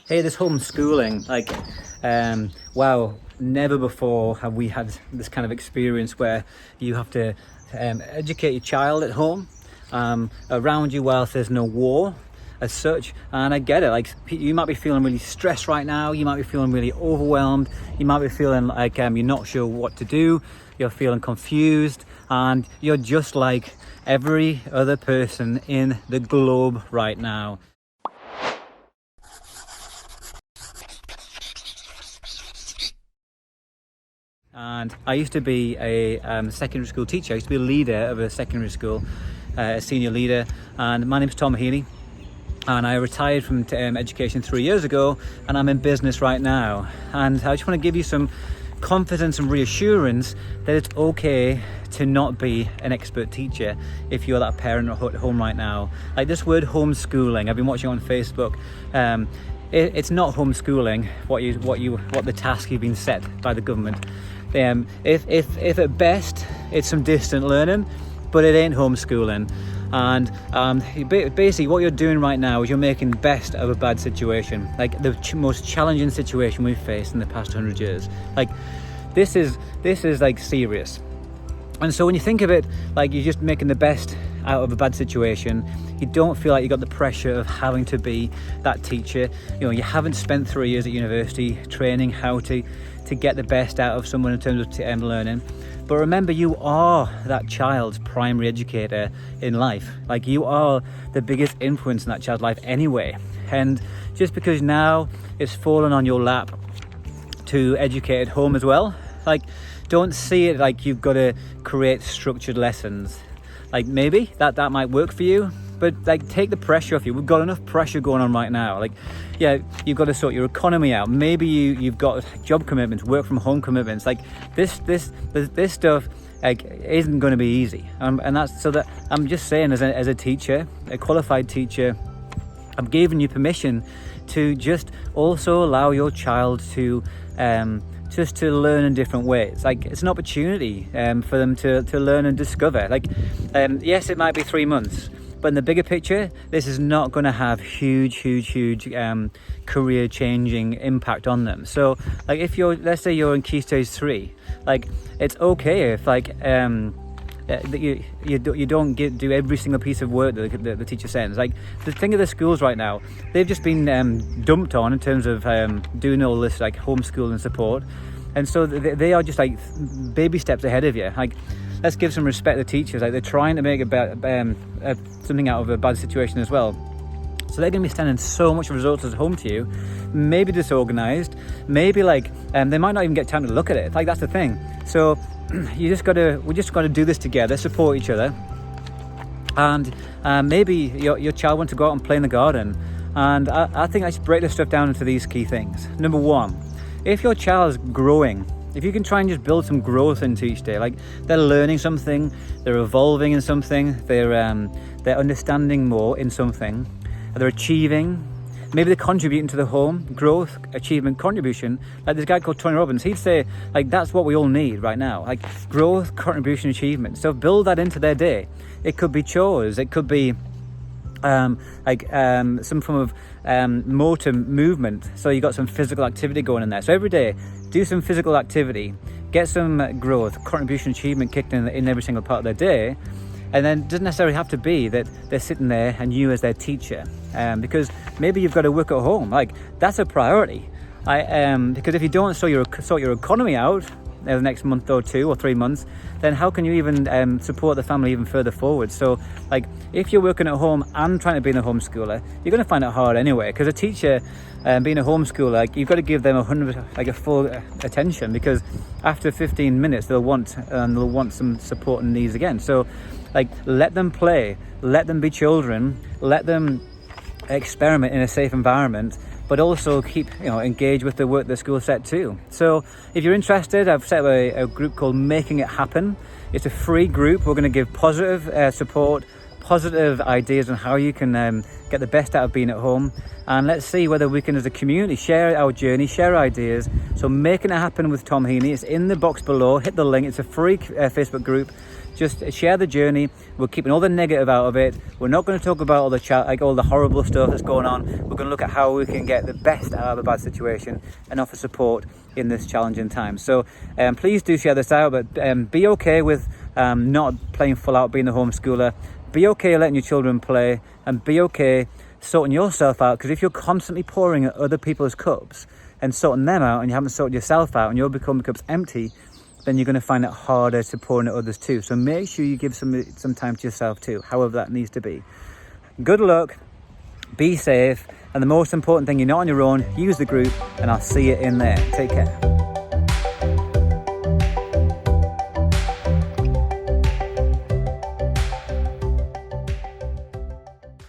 Hey, this homeschooling, wow, never before have we had this kind of experience where you have to educate your child at home, around you whilst there's no war as such. And I get it, like, you might be feeling really stressed right now, you might be feeling really overwhelmed, you might be feeling like you're not sure what to do, you're feeling confused, and you're just like every other person in the globe right now. And I used to be a secondary school teacher. I used to be a leader of a secondary school, a senior leader. And my name's Tom Heaney. And I retired from education 3 years ago, and I'm in business right now. And I just want to give you some confidence and reassurance that it's okay to not be an expert teacher if you're that parent at home right now. Like this word homeschooling, I've been watching on Facebook. It's not homeschooling what the task you've been set by the government. If at best it's some distant learning, but it ain't homeschooling. And basically what you're doing right now is you're making the best of a bad situation, like the most challenging situation we've faced in the past 100 years. Like this is like serious. And so when you think of it like you're just making the best out of a bad situation, you don't feel like you got the pressure of having to be that teacher. You know, you haven't spent 3 years at university training how to get the best out of someone in terms of learning. But remember, you are that child's primary educator in life. Like, you are the biggest influence in that child's life anyway. And just because now it's fallen on your lap to educate at home as well, like, don't see it like you've got to create structured lessons. Like, maybe that might work for you, but like, take the pressure off you. We've got enough pressure going on right now. Like, yeah, you've got to sort your economy out. Maybe you've got job commitments, work from home commitments. Like this stuff like isn't going to be easy. And that's so that I'm just saying, as a teacher, a qualified teacher, I'm giving you permission to just also allow your child to just to learn in different ways. Like, it's an opportunity for them to learn and discover. Like, yes, it might be 3 months, but in the bigger picture, this is not going to have huge career changing impact on them. So like, if let's say you're in Key Stage 3, like, it's okay if like you don't do every single piece of work that the teacher sends. Like, the thing of the schools right now, they've just been dumped on in terms of doing all this like homeschooling support, and so they are just like baby steps ahead of you. Like, let's give some respect to teachers. Like, they're trying to make something out of a bad situation as well. So they're going to be sending so much resources home to you, maybe disorganized, maybe like they might not even get time to look at it. Like, that's the thing. So we just got to do this together, support each other. And maybe your child wants to go out and play in the garden. And I think let's break this stuff down into these key things. Number one, if your child is growing, if you can try and just build some growth into each day, like they're learning something, they're evolving in something, they're understanding more in something, they're achieving, maybe they're contributing to the home, growth, achievement, contribution. Like this guy called Tony Robbins, he'd say like that's what we all need right now, like growth, contribution, achievement. So build that into their day. It could be chores, it could be some form of motor movement, so you got some physical activity going in there. So every day do some physical activity, get some growth, contribution, achievement kicked in every single part of their day. And then it doesn't necessarily have to be that they're sitting there and you as their teacher, because maybe you've got to work at home. Like, that's a priority. Because if you don't sort your economy out the next month or 2 or 3 months, then how can you even support the family even further forward? So like, if you're working at home and trying to be a homeschooler, you're going to find it hard anyway, because a teacher being a homeschooler, like, you've got to give them a full attention, because after 15 minutes they'll want some support and needs again. So like, let them play, let them be children, let them experiment in a safe environment, but also keep engaged with the work the school set too. So if you're interested, I've set up a group called Making It Happen. It's a free group. We're going to give positive support, positive ideas on how you can get the best out of being at home, and let's see whether we can, as a community, share our journey, share ideas. So Making It Happen with Tom Heaney, it's in the box below. Hit the link. It's a free Facebook group. just share the journey. We're keeping all the negative out of it. We're not going to talk about all the horrible stuff that's going on. We're going to look at how we can get the best out of a bad situation and offer support in this challenging time. So please do share this out, but be okay with not playing full out, being the homeschooler. Be okay letting your children play, and be okay sorting yourself out, because if you're constantly pouring at other people's cups and sorting them out and you haven't sorted yourself out and your cup's empty, then you're going to find it harder to pour into others too. So make sure you give some time to yourself too, however that needs to be. Good luck, be safe, and the most important thing, you're not on your own. Use the group, and I'll see you in there. Take care.